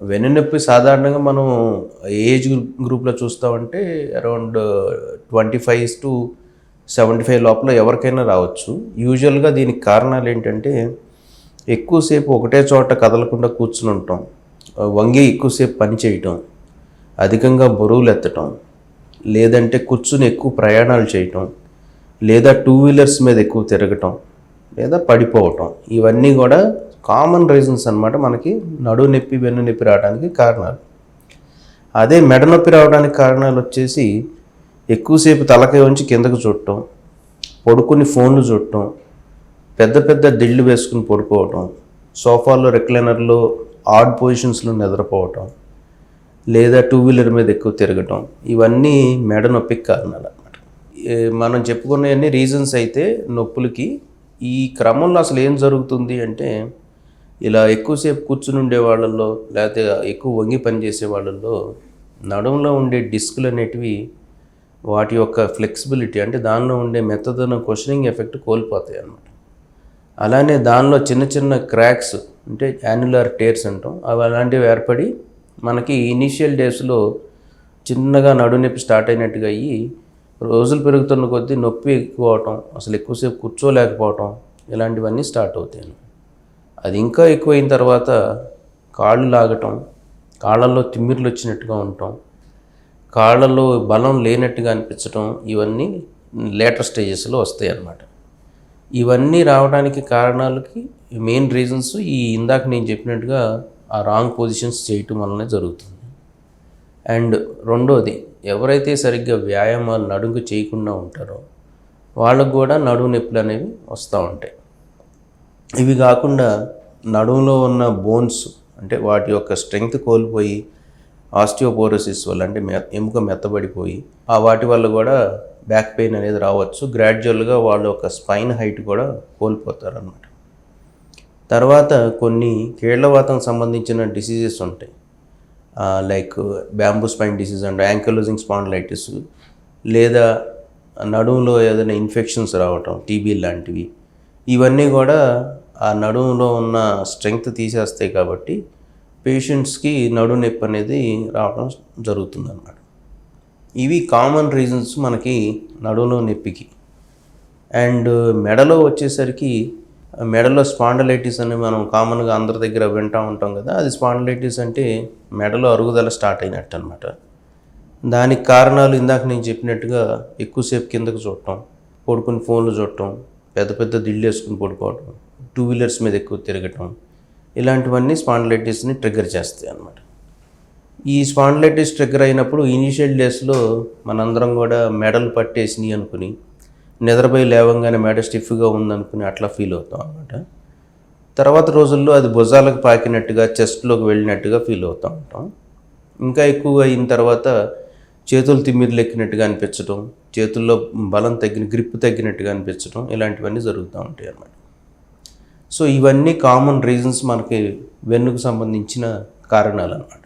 వెన్నునొప్పి సాధారణంగా మనం ఏజ్ గ్రూప్‌లో చూస్తామంటే అరౌండ్ 25-75 లోపల ఎవరికైనా రావచ్చు. యూజువల్‌గా దీనికి కారణాలేంటంటే, ఎక్కువసేపు ఒకటే చోట కదలకుండా కూర్చునుంటాం, వంగి ఎక్కువసేపు పని చేయటం, అధికంగా బరువులెత్తటం, లేదంటే కూర్చుని ఎక్కువ ప్రయాణాలు చేయటం, లేదా టూ వీలర్స్ మీద ఎక్కువ తిరగటం, లేదా పడిపోవటం. ఇవన్నీ కూడా కామన్ రీజన్స్ అన్నమాట మనకి నడుము నొప్పి, వెన్ను నొప్పి రావడానికి కారణాలు. అదే మెడ నొప్పి రావడానికి కారణాలు వచ్చేసి ఎక్కువసేపు తలకాయ ఉంచి కిందకు చూడటం, పడుకుని ఫోన్లు చూడటం, పెద్ద పెద్ద దిళ్ళు వేసుకుని పడుకోవటం, సోఫాలో రిక్లైనర్లో ఆడ్ పొజిషన్స్లో నిద్రపోవటం, లేదా టూ వీలర్ మీద ఎక్కువ తిరగటం, ఇవన్నీ మెడ నొప్పికి కారణాలు అన్నమాట. మనం చెప్పుకునేవన్నీ రీజన్స్ అయితే నొప్పులకి. ఈ క్రమంలో అసలు ఏం జరుగుతుంది అంటే, ఇలా ఎక్కువసేపు కూర్చుని ఉండే వాళ్ళల్లో, లేకపోతే ఎక్కువ వంగి పనిచేసే వాళ్ళల్లో నడుములో ఉండే డిస్కులు అనేటివి వాటి యొక్క ఫ్లెక్సిబిలిటీ, అంటే దానిలో ఉండే మెత్తదనం, క్వశ్చనింగ్ ఎఫెక్ట్ కోల్పోతాయి అన్నమాట. అలానే దానిలో చిన్న చిన్న క్రాక్స్, అంటే యాన్యులర్ టేర్స్ అంటాం, అవి అలాంటివి ఏర్పడి మనకి ఇనీషియల్ డేస్లో చిన్నగా నడుము నొప్పి స్టార్ట్ అయినట్టుగా అయ్యి, రోజులు పెరుగుతున్న కొద్దీ నొప్పి ఎక్కువ అవటం, అసలు ఎక్కువసేపు కూర్చోలేకపోవటం, ఇలాంటివన్నీ స్టార్ట్ అవుతాయి. అది ఇంకా ఎక్కువైన తర్వాత కాళ్ళు లాగటం, కాళ్ళల్లో తిమ్మిర్లు వచ్చినట్టుగా ఉండటం, కాళ్ళల్లో బలం లేనట్టుగా అనిపించటం, ఇవన్నీ లేటర్ స్టేజెస్లో వస్తాయి అన్నమాట. ఇవన్నీ రావడానికి కారణాలకి మెయిన్ రీజన్స్ ఈ ఇందాక నేను చెప్పినట్టుగా ఆ రాంగ్ పొజిషన్స్ చేయటం వల్లనే జరుగుతుంది. అండ్ రెండోది, ఎవరైతే సరిగ్గా వ్యాయామాలు నడుముకు చేయకుండా ఉంటారో వాళ్ళకు కూడా నడుము నొప్పులు అనేవి వస్తూ ఉంటాయి. ఇవి కాకుండా నడుములో ఉన్న బోన్స్, అంటే వాటి యొక్క స్ట్రెంగ్త్ కోల్పోయి ఆస్టియోపోరోసిస్ వల్ల, అంటే ఎముక మెత్తబడిపోయి ఆ వాటి వల్ల కూడా బ్యాక్ పెయిన్ అనేది రావచ్చు. గ్రాడ్యువల్గా వాళ్ళ యొక్క స్పైన్ హైట్ కూడా కోల్పోతారు అన్నమాట. తర్వాత కొన్ని కీళ్లవాతం సంబంధించిన డిసీజెస్ ఉంటాయి, like bamboo spine disease and ankylosing spondylitis, లేదా నడుములో ఏదైనా ఇన్ఫెక్షన్స్ రావటం, టీబీ లాంటివి. ఇవన్నీ కూడా ఆ నడుములో ఉన్న స్ట్రెంగ్త్ తీసేస్తాయి కాబట్టి పేషెంట్స్కి నడుము నొప్పి అనేది రావడం జరుగుతుందన్నమాట. ఇవి కామన్ రీజన్స్ మనకి నడుములో నొప్పికి. అండ్ మెడలో వచ్చేసరికి, మెడలో స్పాండిలైటిస్ అని మనం కామన్గా అందరి దగ్గర వింటూ ఉంటాం కదా, అది స్పాండిలైటిస్ అంటే మెడలో అరుగుదల స్టార్ట్ అయినట్టు అనమాట. దానికి కారణాలు ఇందాక నేను చెప్పినట్టుగా ఎక్కువసేపు కిందకు చూడటం, పడుకుని ఫోన్లు చూడటం, పెద్ద పెద్ద దిళ్ళు వేసుకుని పడుకోవటం, టూ వీలర్స్ మీద ఎక్కువ తిరగటం, ఇలాంటివన్నీ స్పాండిలైటిస్ని ట్రిగ్గర్ చేస్తాయి అన్నమాట. ఈ స్పాండిలైటిస్ ట్రిగ్గర్ అయినప్పుడు ఇనీషియల్ డేస్లో మనందరం కూడా మెడలు పట్టేసినాయి అనుకుని, నిద్రపోయి లేవంగానే మెడ స్టిఫ్గా ఉందనుకుని అట్లా ఫీల్ అవుతాం అన్నమాట. తర్వాత రోజుల్లో అది భుజాలకు పాకినట్టుగా, చెస్ట్లోకి వెళ్ళినట్టుగా ఫీల్ అవుతూ ఉంటాం. ఇంకా ఎక్కువగా అయిన తర్వాత చేతులు తిమ్మిర్లు ఎక్కినట్టుగా అనిపించడం, చేతుల్లో బలం గ్రిప్ తగ్గినట్టుగా అనిపించడం, ఇలాంటివన్నీ జరుగుతూ ఉంటాయి అన్నమాట. సో ఇవన్నీ కామన్ రీజన్స్ మనకి వెన్నుకు సంబంధించిన కారణాలు అన్నమాట.